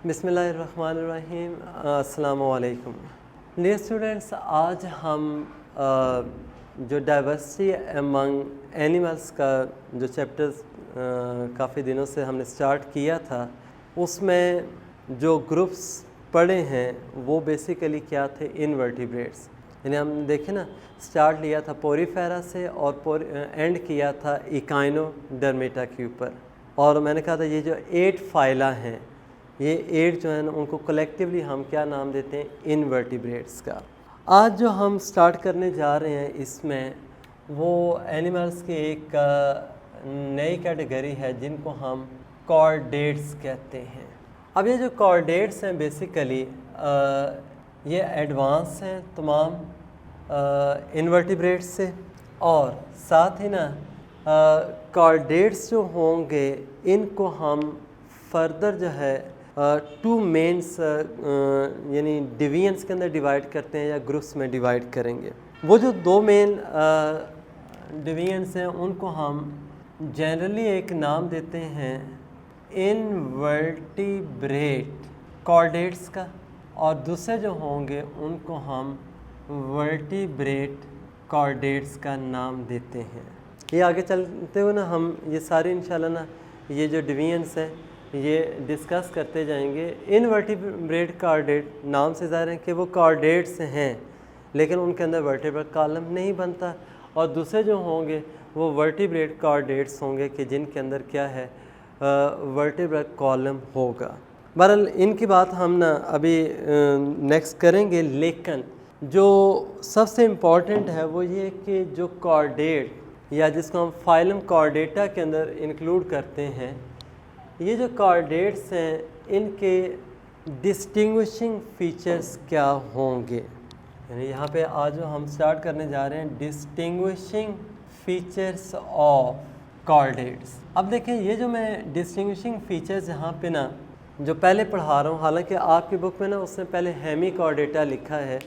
बिस्मिल्लाहिर्रहमानिर्रहीम। अस्सलामु अलैकुम। डियर स्टूडेंट्स, आज हम जो डाइवर्सिटी एमंग एनिमल्स का जो चैप्टर्स काफ़ी दिनों से हमने स्टार्ट किया था, उसमें जो ग्रुप्स पढ़े हैं वो बेसिकली क्या थे, इनवर्टिब्रेट्स। यानी हम देखें ना, स्टार्ट लिया था पोरीफेरा से और एंड किया था इकाइनोडर्मेटा के ऊपर। और मैंने कहा था ये जो 8 फाइला हैं, ये 8 जो है ना, उनको कलेक्टिवली हम क्या नाम देते हैं, इनवर्टिब्रेट्स का। आज जो हम स्टार्ट करने जा रहे हैं इसमें वो एनिमल्स की एक नई कैटेगरी है जिनको हम कॉर्डेट्स कहते हैं। अब ये जो कॉर्डेट्स हैं बेसिकली ये एडवांस हैं तमाम इनवर्टिब्रेट्स से, और साथ ही ना कॉर्डेट्स जो होंगे इनको हम फर्दर जो है 2 मेन्स यानी डिवीजन्स के अंदर डिवाइड करते हैं या ग्रुप्स में डिवाइड करेंगे। वो जो 2 मेन डिवीजन्स हैं उनको हम जनरली एक नाम देते हैं इनवर्टिब्रेट कॉर्डेट्स का, और दूसरे जो होंगे उनको हम वर्टिब्रेट कॉर्डेट्स का नाम देते हैं। ये आगे चलते हुए ना हम ये सारे इंशाल्लाह ना ये जो डिवीजन्स हैं ये डिस्कस करते जाएंगे। इनवर्टिब्रेट कॉर्डेट नाम से ज़ाहिर है कि वो कॉर्डेट्स हैं लेकिन उनके अंदर वर्टिब्रल कॉलम नहीं बनता, और दूसरे जो होंगे वो वर्टिब्रेट कॉर्डेट्स होंगे कि जिनके अंदर क्या है, वर्टिब्रल कॉलम होगा। बहरहाल इनकी बात हम ना अभी नेक्स्ट करेंगे, लेकिन जो सबसे इम्पॉर्टेंट है वो ये कि जो कॉर्डेट या जिसको हम फाइलम कॉर्डेटा के अंदर इंक्लूड करते हैं, ये जो कॉर्डेट्स हैं इनके डिस्टिंग्विशिंग फीचर्स क्या होंगे। यानी यहाँ पे आज जो हम स्टार्ट करने जा रहे हैं डिस्टिंग्विशिंग फीचर्स ऑफ कॉर्डेट्स। अब देखें ये जो मैं डिस्टिंग्विशिंग फीचर्स यहाँ पे ना जो पहले पढ़ा रहा हूँ, हालांकि आपकी बुक में ना उसने पहले हेमी कॉर्डेटा लिखा है,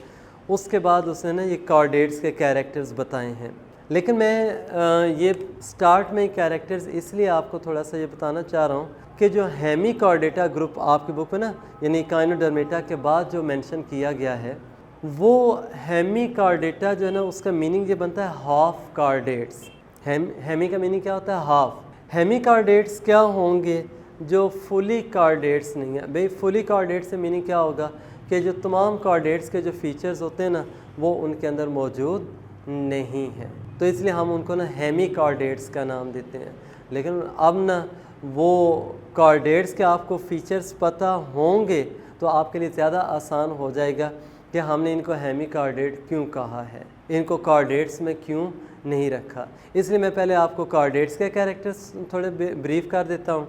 उसके बाद उसने ना ये कॉर्डेट्स के कैरेक्टर्स बताए हैं, लेकिन मैं ये स्टार्ट में कैरेक्टर्स इसलिए आपको थोड़ा सा ये बताना चाह रहा हूँ कि जो हेमी कॉर्डेटा ग्रुप आपकी बुक में ना यानी इकाइनोडर्मेटा के बाद जो मेंशन किया गया है, वो हेमी कॉर्डेटा जो है ना उसका मीनिंग ये बनता है हाफ कॉर्डेट्स। हेमी का मीनिंग क्या होता है, हाफ। हेमी कॉर्डेट्स क्या होंगे, जो फुली कॉर्डेट्स नहीं है। भाई फुली कॉर्डेट्स से मीनिंग क्या होगा कि जो तमाम कॉर्डेट्स के जो फीचर्स होते हैं ना वो उनके अंदर मौजूद नहीं है, तो इसलिए हम उनको ना हेमी कॉर्डेट्स का नाम देते हैं। लेकिन अब ना वो कॉर्डेट्स के आपको फीचर्स पता होंगे तो आपके लिए ज़्यादा आसान हो जाएगा कि हमने इनको हेमी कॉर्डेट क्यों कहा है, इनको कॉर्डेट्स में क्यों नहीं रखा। इसलिए मैं पहले आपको कॉर्डेट्स के कैरेक्टर्स थोड़े ब्रीफ कर देता हूँ,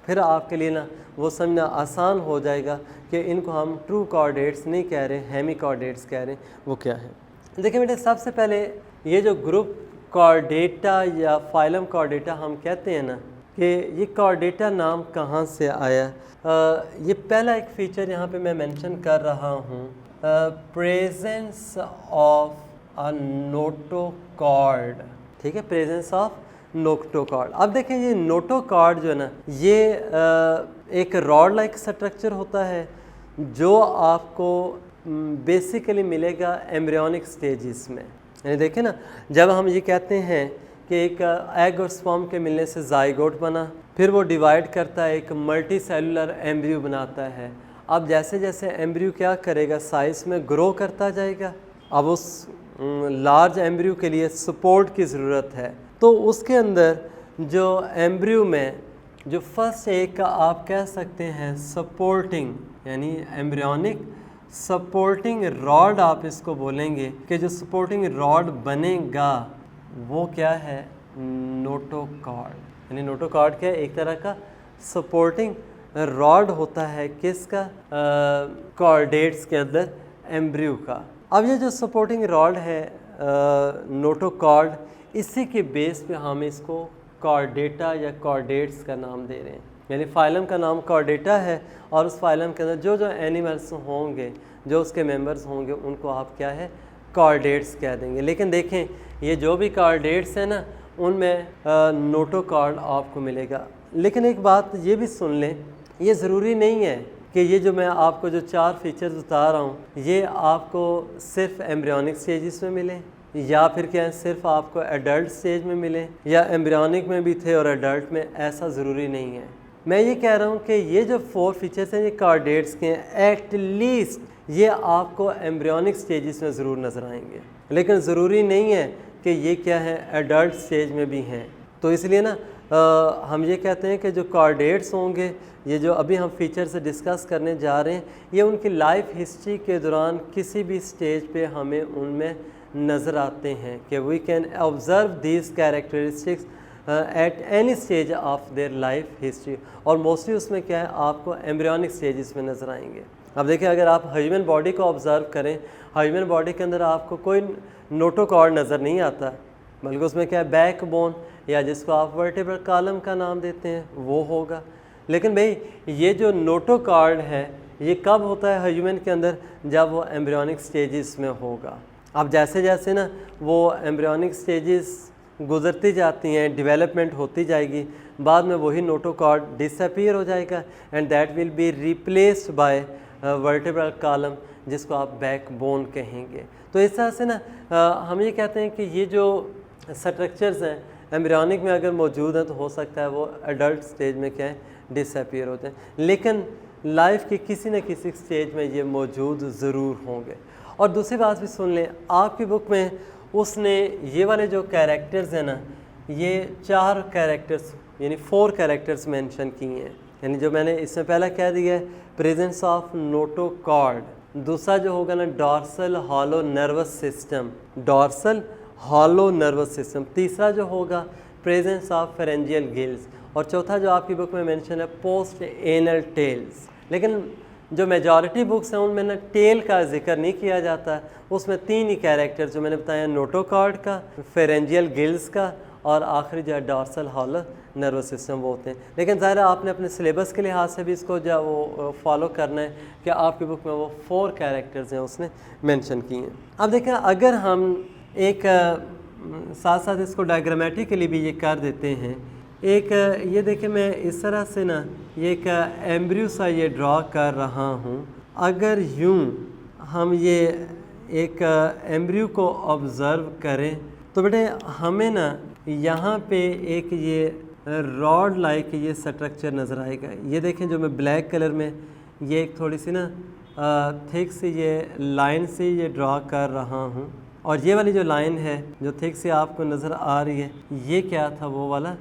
फिर आपके लिए ना वो समझना आसान हो जाएगा कि इनको हम ट्रू कॉर्डेट्स नहीं कह रहे, हेमी कॉर्डेट्स कह रहे हैं, वो क्या है। देखिए बेटे, सबसे पहले ये जो ग्रुप कॉर्डेटा या फाइलम कॉर्डेटा हम कहते हैं ना कि ये कॉर्डेटा नाम कहाँ से आया। ये पहला एक फ़ीचर यहाँ पे मैं मेंशन कर रहा हूँ, प्रेजेंस ऑफ अ नोटोकॉर्ड। ठीक है, प्रेजेंस ऑफ नोटोकॉर्ड। अब देखें ये नोटोकॉर्ड जो है ना ये एक रॉड लाइक स्ट्रक्चर होता है जो आपको बेसिकली मिलेगा एम्ब्रियोनिक स्टेजेस में। यानी देखें ना, जब हम ये कहते हैं कि एक एग और स्पर्म के मिलने से जाइगोट बना, फिर वो डिवाइड करता है, एक मल्टी सेलुलर एम्ब्रियो बनाता है। अब जैसे जैसे एम्ब्रियो क्या करेगा, साइज़ में ग्रो करता जाएगा। अब उस लार्ज एम्ब्रियो के लिए सपोर्ट की ज़रूरत है, तो उसके अंदर जो एम्ब्रियो में जो फर्स्ट एक का आप कह सकते हैं सपोर्टिंग यानी एम्ब्रियोनिक सपोर्टिंग रॉड आप इसको बोलेंगे कि जो सपोर्टिंग रॉड बनेगा वो क्या है, नोटोकॉर्ड। यानी नोटोकॉर्ड क्या है, एक तरह का सपोर्टिंग रॉड होता है किसका, कॉर्डेट्स के अंदर एम्ब्रियो का। अब ये जो सपोर्टिंग रॉड है नोटोकॉर्ड, इसी के बेस पे हम इसको कॉर्डेटा या कॉर्डेट्स का नाम दे रहे हैं। यानी फाइलम का नाम कॉर्डेटा है और उस फाइलम के अंदर जो जो एनिमल्स होंगे, जो उसके मेंबर्स होंगे, उनको आप क्या है, कॉर्डेट्स कह देंगे। लेकिन देखें ये जो भी कॉर्डेट्स हैं ना उनमें नोटोकॉर्ड आपको मिलेगा। लेकिन एक बात ये भी सुन लें, ये ज़रूरी नहीं है कि ये जो मैं आपको जो 4 फीचर्स बता रहा हूँ ये आपको सिर्फ एम्ब्रियोनिक स्टेजेस में मिले या फिर क्या है सिर्फ आपको एडल्ट स्टेज में मिले या एम्ब्रियोनिक में भी थे और एडल्ट में, ऐसा ज़रूरी नहीं है। मैं ये कह रहा हूँ कि ये जो 4 फीचर्स हैं ये कार्डेट्स के हैं, एटलीस्ट ये आपको एम्ब्रियोनिक स्टेजेस में ज़रूर नज़र आएंगे, लेकिन ज़रूरी नहीं है कि ये क्या है एडल्ट स्टेज में भी हैं। तो इसलिए ना हम ये कहते हैं कि जो कार्डेट्स होंगे, ये जो अभी हम फीचर से डिस्कस करने जा रहे हैं, ये उनकी लाइफ हिस्ट्री के दौरान किसी भी स्टेज पे हमें उनमें नज़र आते हैं कि we can observe these characteristics at any stage of their life history. और मोस्टली उसमें क्या है आपको एम्ब्रियोनिक स्टेजेस में नज़र आएंगे। अब देखिए अगर आप ह्यूमन बॉडी को ऑब्ज़र्व करें, ह्यूमन बॉडी के अंदर आपको कोई नोटोकॉर्ड नज़र नहीं आता, बल्कि उसमें क्या है बैक बोन या जिसको आप वर्टेब्रल कॉलम का नाम देते हैं वो होगा। लेकिन भाई ये जो नोटोकॉर्ड है ये कब होता है ह्यूमन के अंदर, जब वो एम्ब्रियोनिक स्टेजेस में होगा। अब जैसे जैसे ना वो एम्ब्रियोनिक स्टेजेस गुजरती जाती हैं, डेवलपमेंट होती जाएगी, बाद में वही नोटोकॉर्ड डिसअपीयर हो जाएगा and that will be replaced by vertebral column जिसको आप बैक बोन कहेंगे। तो इस तरह से ना हम ये कहते हैं कि ये जो स्ट्रक्चर्स हैं एम्ब्रियोनिक में अगर मौजूद हैं तो हो सकता है वो एडल्ट स्टेज में क्या है डिसअपीयर होते हैं, लेकिन लाइफ के किसी न किसी स्टेज में ये मौजूद ज़रूर होंगे। और दूसरी बात भी सुन लें, आपकी बुक में उसने ये वाले जो कैरेक्टर्स हैं ना, ये 4 कैरेक्टर्स यानी 4 कैरेक्टर्स मेंशन किए हैं। यानी जो मैंने इसमें पहला कह दिया है प्रेजेंस ऑफ नोटोकॉर्ड, दूसरा जो होगा ना dorsal hollow nervous system, dorsal hollow nervous system, तीसरा जो होगा प्रेजेंस ऑफ फेरेंजियल गिल्स, और चौथा जो आपकी बुक में मेंशन है पोस्ट एनल टेल्स। लेकिन जो मेजॉरिटी बुक्स हैं उनमें ना टेल का जिक्र नहीं किया जाता, उसमें 3 ही कैरेक्टर जो मैंने बताया नोटोकॉर्ड का, फेरेंजियल गिल्स का और आखिरी जो है डॉर्सल हॉलो नर्वस सिस्टम वो होते हैं। लेकिन ज़ाहिर है आपने अपने सिलेबस के लिहाज से भी इसको जो वो फॉलो करना है कि आपकी बुक में वो 4 कैरेक्टर्स हैं उसने मेंशन किए हैं। अब देखें अगर हम एक साथ साथ इसको डायग्रामेटिकली भी ये कर देते हैं, एक ये देखें मैं इस तरह से ना ये एक एम्ब्रियो सा ये ड्रॉ कर रहा हूँ। अगर यूँ हम ये एक एम्ब्रियो को ऑब्ज़र्व करें तो बेटे हमें ना यहाँ पे एक ये रॉड लाइक ये स्ट्रक्चर नज़र आएगा। ये देखें जो मैं ब्लैक कलर में ये एक थोड़ी सी ना थिक सी ये लाइन से ये ड्रॉ कर रहा हूँ, और ये वाली जो लाइन है जो थिक से आपको नज़र आ रही है ये क्या था वो वाला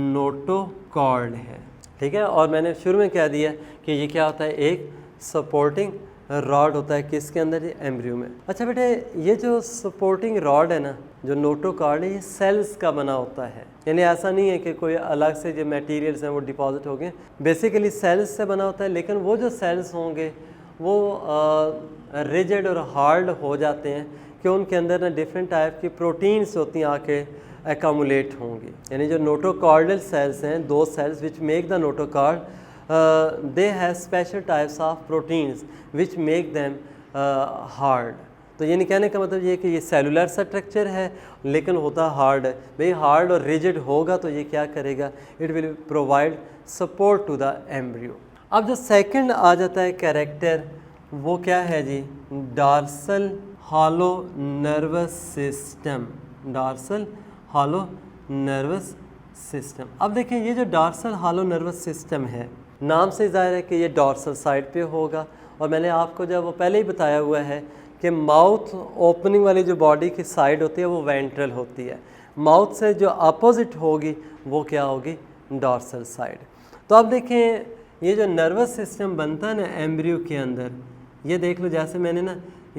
नोटोकॉर्ड है, ठीक है। और मैंने शुरू में कह दिया कि ये क्या होता है एक सपोर्टिंग रॉड होता है किसके अंदर, ये एम्ब्रियो में। अच्छा बेटे ये जो सपोर्टिंग रॉड है ना जो नोटोकॉर्ड है ये सेल्स का बना होता है, यानी ऐसा नहीं है कि कोई अलग से जो मटेरियल्स हैं वो डिपॉजिट हो गए, बेसिकली सेल्स से बना होता है। लेकिन वो जो सेल्स होंगे वो रिजिड और हार्ड हो जाते हैं कि उनके अंदर ना डिफरेंट टाइप की प्रोटीन्स होती हैं आके एकामुलेट होंगी। यानी जो नोटोकॉर्डल सेल्स हैं, दो cells which make the notochord, they have special types of proteins which make them hard. तो यानी कहने का मतलब ये कि ये सेलुलर स्ट्रक्चर है लेकिन होता हार्ड है। भाई हार्ड और रिजिड होगा तो ये क्या करेगा, it will provide support to the embryo. अब जो सेकंड आ जाता है कैरेक्टर वो क्या है जी, dorsal hollow nervous system, dorsal hollow nervous system. अब देखें ये जो डॉर्सल हॉलो नर्वस सिस्टम है नाम से ज़ाहिर है कि ये डॉर्सल साइड पे होगा, और मैंने आपको जब वो पहले ही बताया हुआ है कि माउथ ओपनिंग वाली जो बॉडी की साइड होती है वो वेंट्रल होती है, माउथ से जो अपोजिट होगी वो क्या होगी, डॉर्सल साइड। तो अब देखें ये जो नर्वस सिस्टम बनता है ना एम्ब्रियो के अंदर, ये देख लो जैसे मैंने ना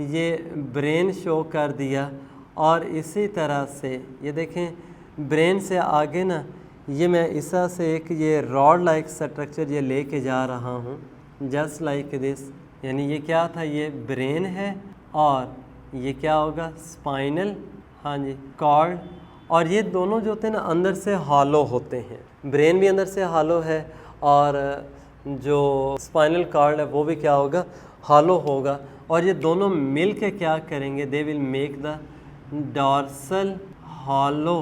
ये ब्रेन शो कर दिया, और इसी तरह से ये देखें ब्रेन से आगे ना ये मैं इस तरह से एक ये रॉड लाइक स्ट्रक्चर ये लेके जा रहा हूँ जस्ट लाइक दिस। यानी ये क्या था, ये ब्रेन है और ये क्या होगा स्पाइनल, हाँ जी कॉर्ड, और ये दोनों जो होते हैं ना अंदर से हॉलो होते हैं, ब्रेन भी अंदर से हॉलो है और जो स्पाइनल कॉर्ड है वो भी क्या होगा, हॉलो होगा, और ये दोनों मिल के क्या करेंगे, they will make the dorsal hollow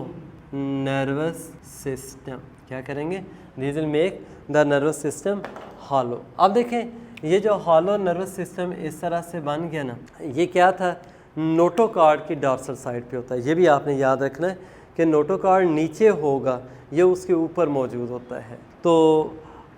nervous system. क्या करेंगे, these will make the nervous system hollow. अब देखें ये जो हॉलो नर्वस सिस्टम इस तरह से बन गया ना, ये क्या था, नोटोकॉर्ड की डॉर्सल साइड पे होता है। ये भी आपने याद रखना है कि नोटोकॉर्ड नीचे होगा, ये उसके ऊपर मौजूद होता है। तो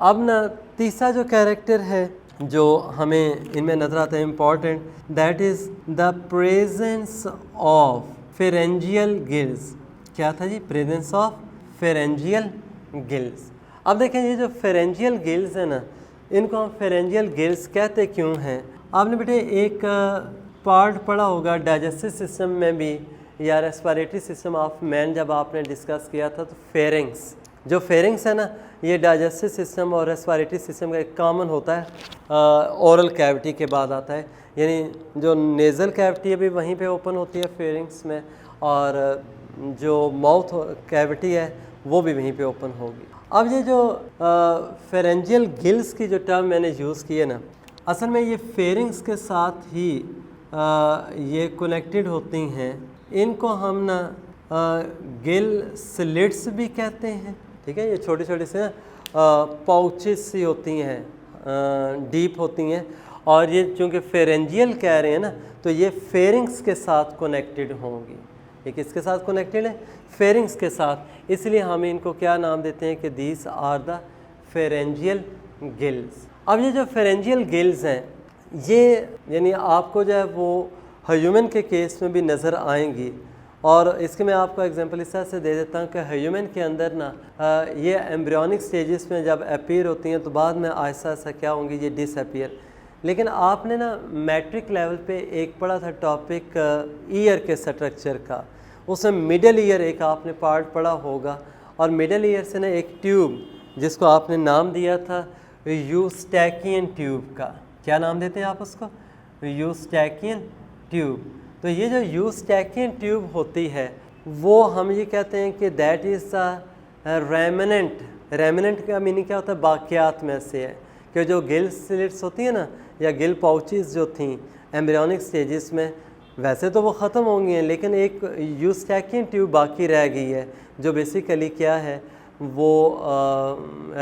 अब ना तीसरा जो कैरेक्टर है जो हमें इनमें नज़र आता है important, that is the presence of pharyngeal gills. क्या था जी, प्रेजेंस ऑफ फेरेंजियल गिल्स। अब देखें ये जो फेरेंजियल गिल्स है ना, इनको हम फेरेंजियल गिल्स कहते क्यों हैं। आपने बेटे एक पार्ट पढ़ा होगा डाइजेस्टिव सिस्टम में भी या रेस्पिरेटरी सिस्टम ऑफ मैन, जब आपने डिस्कस किया था तो फेरिंग्स, जो फेरिंग्स है ना, ये डाइजेस्टिव सिस्टम और रेस्पिरेटरी सिस्टम का एक कॉमन होता है, ओरल कैविटी के बाद आता है। यानी जो नेज़ल कैविटी है भी वहीं पे ओपन होती है फेरिंग्स में, और जो माउथ कैविटी है वो भी वहीं पे ओपन होगी। अब ये जो फेरेंजियल गिल्स की जो टर्म मैंने यूज़ की है ना, असल में ये फेरिंग्स के साथ ही ये कनेक्टेड होती हैं। इनको हम ना गिल स्लिट्स भी कहते हैं, ठीक है। ये छोटी छोटी से पाउचेस सी होती हैं, डीप होती हैं, और ये चूँकि फेरेंजियल कह रहे हैं ना, तो ये फेरिंग्स के साथ कनेक्टेड होंगी। ये किसके साथ कनेक्टेड है, फेरिंग्स के साथ। इसलिए हम इनको क्या नाम देते हैं कि these are the pharyngeal gills. अब ये जो फेरेंजियल गिल्स हैं, ये यानी आपको जो है वो ह्यूमन के केस में भी नज़र आएंगी। और इसके मैं आपको एग्जांपल इस तरह से दे देता हूँ कि ह्यूमन के अंदर ना ये एम्ब्रियोनिक स्टेजेस में जब अपीयर होती हैं तो बाद में आहिस्ता आहिस्ता क्या होंगी, ये डिसअपीयर। लेकिन आपने ना मैट्रिक लेवल पे एक पढ़ा था टॉपिक ईयर के स्ट्रक्चर का, उसमें मिडल ईयर एक आपने पार्ट पढ़ा होगा, और मिडल ईयर से ना एक ट्यूब जिसको आपने नाम दिया था यूस्टैकियन ट्यूब का। क्या नाम देते हैं आप उसको, यूस्टैकियन ट्यूब। तो ये जो यूस्टैकियन ट्यूब होती है वो हम ये कहते हैं कि that is the remnant. Remnant का मीनिंग क्या होता है, बाकियात में से है, कि जो गिल स्लिट्स होती है ना, या गिल पाउचेस जो थी एम्ब्रियोनिक स्टेजेस में, वैसे तो वो ख़त्म होंगी हैं, लेकिन एक यूस्टैकियन ट्यूब बाकी रह गई है, जो बेसिकली क्या है, वो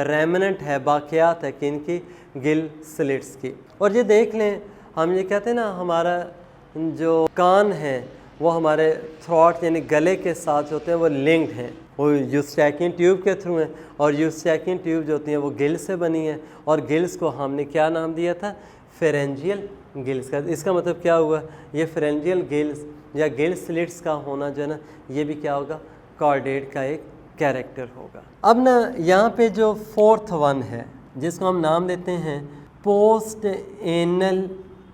रेमिनेंट है, बाकियात है कि इनकी गिल स्लिट्स की। और ये देख लें, हम ये कहते हैं ना, हमारा जो कान है वो हमारे थ्रॉट यानी गले के साथ जो होते हैं वो लिंक्ड हैं, वो यूस्टैकियन ट्यूब के थ्रू हैं। और यूस्टैकियन ट्यूब जो होती हैं वो गिल से बनी है, और गिल्स को हमने क्या नाम दिया था, फेरेंजियल गिल्स का। इसका मतलब क्या हुआ, ये फेरेंजियल गिल्स या गिल स्लिट्स का होना जो है ना, ये भी क्या होगा, कॉर्डेट का एक कैरेक्टर होगा। अब ना यहाँ पे जो फोर्थ वन है जिसको हम नाम देते हैं पोस्ट एनल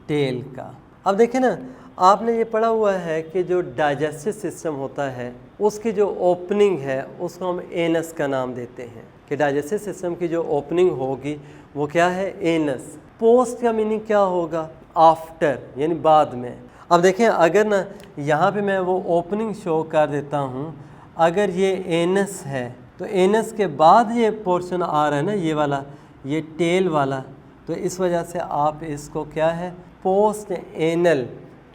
टेल का। अब देखें ना, आपने ये पढ़ा हुआ है कि जो डाइजेस्टिव सिस्टम होता है उसकी जो ओपनिंग है उसको हम एनस का नाम देते हैं, कि डाइजेस्टिव सिस्टम की जो ओपनिंग होगी वो क्या है, एनस। पोस्ट का मीनिंग क्या होगा, आफ्टर, यानी बाद में। अब देखें, अगर ना यहाँ पे मैं वो ओपनिंग शो कर देता हूँ, अगर ये एनस है तो एनस के बाद ये पोर्शन आ रहा है ना, ये वाला, ये टेल वाला, तो इस वजह से आप इसको क्या है, पोस्ट एनल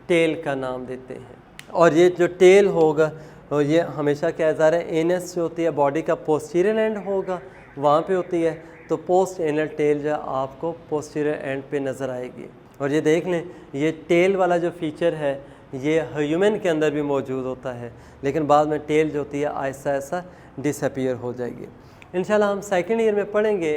टेल का नाम देते हैं। और ये जो टेल होगा तो ये हमेशा क्या इज़ार है, एनस जो होती है बॉडी का पोस्टीरियर एंड होगा, वहाँ पे होती है, तो पोस्ट एनल टेल जो आपको पोस्टीरियर एंड पे नज़र आएगी। और ये देख लें, ये टेल वाला जो फीचर है ये ह्यूमन के अंदर भी मौजूद होता है, लेकिन बाद में टेल जो होती है आहिस्ता आहिस्ता डिसअपीयर हो जाएगी। इंशाल्लाह हम सेकेंड ईयर में पढ़ेंगे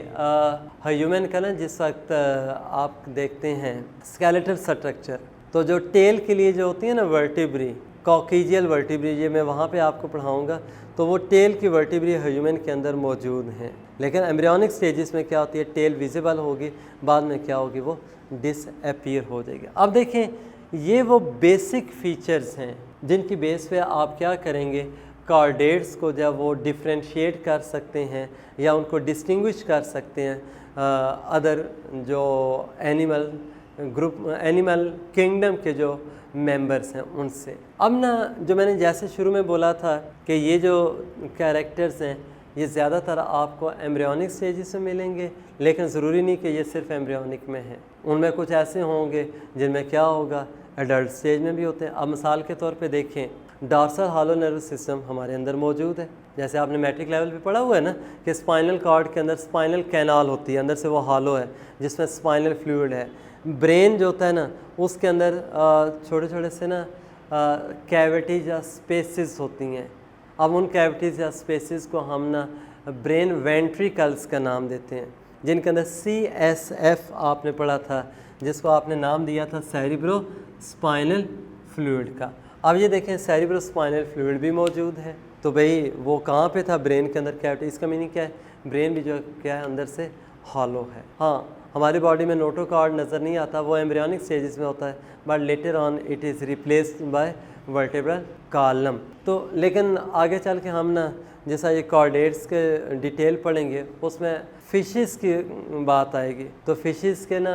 ह्यूमन का ना, जिस वक्त आप देखते हैं स्केलेटल स्ट्रक्चर, तो जो टेल के लिए जो होती है ना वर्टिब्री, कॉकेजियल वर्टिब्री, ये मैं वहाँ पे आपको पढ़ाऊँगा, तो वो टेल की वर्टिब्री ह्यूमन के अंदर मौजूद हैं। लेकिन एम्ब्रियोनिक स्टेजेस में क्या होती है, टेल विजिबल होगी, बाद में क्या होगी, वो डिसअपीयर हो जाएगी। अब देखें, ये वो बेसिक फीचर्स हैं जिनकी बेस पे आप क्या करेंगे, कॉर्डेट्स को जब वो डिफ्रेंशिएट कर सकते हैं या उनको डिस्टिंग्विश कर सकते हैं अदर जो एनिमल ग्रुप, एनिमल किंगडम के जो मेंबर्स हैं उनसे। अब ना, जो मैंने जैसे शुरू में बोला था कि ये जो कैरेक्टर्स हैं ये ज़्यादातर आपको एम्ब्रियोनिक स्टेजेस में मिलेंगे, लेकिन ज़रूरी नहीं कि ये सिर्फ एम्ब्रियोनिक में है, उनमें कुछ ऐसे होंगे जिनमें क्या होगा, एडल्ट स्टेज में भी होते हैं। अब मिसाल के तौर पे देखें, डॉर्सल हॉलो नर्वस सिस्टम हमारे अंदर मौजूद है। जैसे आपने मैट्रिक लेवल पे पढ़ा हुआ है ना कि स्पाइनल कॉर्ड के अंदर स्पाइनल कैनाल होती है, अंदर से वो हॉलो है जिसमें स्पाइनल फ्लूइड है। ब्रेन जो होता है ना उसके अंदर छोटे छोटे से ना कैविटीज या स्पेसेस होती हैं। अब उन कैविटीज़ या स्पेसेस को हम ना ब्रेन वेंट्रिकल्स का नाम देते हैं, जिनके अंदर CSF आपने पढ़ा था, जिसको आपने नाम दिया था सेरिब्रो स्पाइनल फ्लूइड का। अब ये देखें सेरिब्रो स्पाइनल फ्लूइड भी मौजूद है, तो भाई वो कहाँ पे था? ब्रेन के अंदर कैविटी। इसका मीनिंग क्या है? ब्रेन भी जो क्या है अंदर से हॉलो है। हाँ, हमारी बॉडी में नोटोकॉर्ड नज़र नहीं आता, वो एम्ब्रियोनिक स्टेजेस में होता है, but later on it is replaced by vertebral column. तो लेकिन आगे चल के हम ना जैसा ये कॉर्डेट्स के डिटेल पढ़ेंगे उसमें फिशेस की बात आएगी। तो फिशेस के ना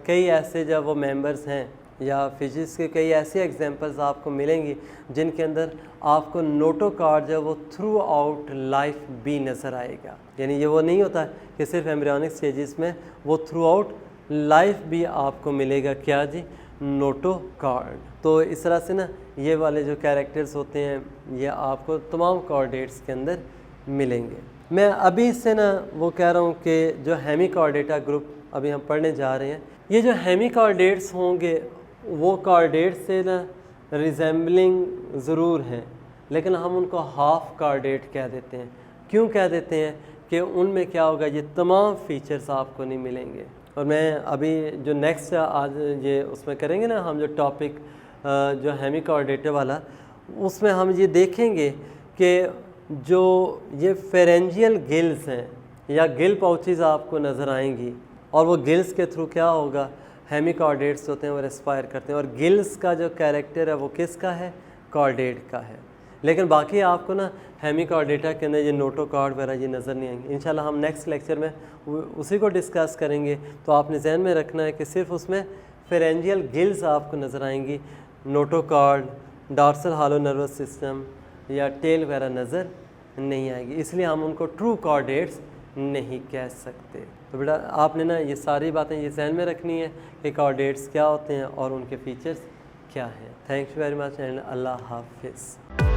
कई ऐसे जब वो मेंबर्स हैं या फिशेस के कई ऐसे एग्जांपल्स आपको मिलेंगी जिनके अंदर आपको नोटोकॉर्ड जो वो थ्रू आउट लाइफ भी नज़र आएगा। यानी ये वो नहीं होता कि सिर्फ एम्ब्रियोनिक स्टेजेस में, वो थ्रू आउट लाइफ भी आपको मिलेगा। क्या जी? नोटोकॉर्ड। तो इस तरह से ना ये वाले जो कैरेक्टर्स होते हैं ये आपको तमाम कॉर्डेट्स के अंदर मिलेंगे। मैं अभी से ना वो कह रहा हूँ कि जो हेमिकॉर्डेटा ग्रुप अभी हम पढ़ने जा रहे हैं, ये जो हेमिकॉर्डेट्स होंगे वो कॉर्डेट से ना रिजेंबलिंग ज़रूर हैं, लेकिन हम उनको हाफ कॉर्डेट कह देते हैं। क्यों कह देते हैं? कि उनमें क्या होगा, ये तमाम फीचर्स आपको नहीं मिलेंगे। और मैं अभी जो नेक्स्ट आज ये उसमें करेंगे ना हम जो टॉपिक जो हेमिकॉर्डेटा वाला, उसमें हम ये देखेंगे कि जो ये फेरेंजियल गिल्स हैं या गिल पाउचेस आपको नज़र आएंगी, और वो गिल्स के थ्रू क्या होगा, हेमिकॉर्डेट्स होते हैं वो रेस्पायर करते हैं। और गिल्स का जो कैरेक्टर है वो किसका है? कॉर्डेट का है। लेकिन बाकी आपको ना हेमिकॉर्डेटा के अंदर ये नोटोकॉर्ड वगैरह ये नज़र नहीं आएंगे। इंशाल्लाह हम नेक्स्ट लेक्चर में उसी को डिस्कस करेंगे। तो आपने जहन में रखना है कि सिर्फ उसमें फेरेंजियल गिल्स आपको नज़र आएंगी, notochord, dorsal hollow nervous system या टेल वगैरह नज़र नहीं आएगी, इसलिए हम उनको ट्रू कॉर्डेट्स नहीं कह सकते। तो बेटा आपने ना ये सारी बातें ये जहन में रखनी है कि कॉर्डेट्स क्या होते हैं और उनके फीचर्स क्या हैं। Thank you very much and अल्लाह हाफिज़।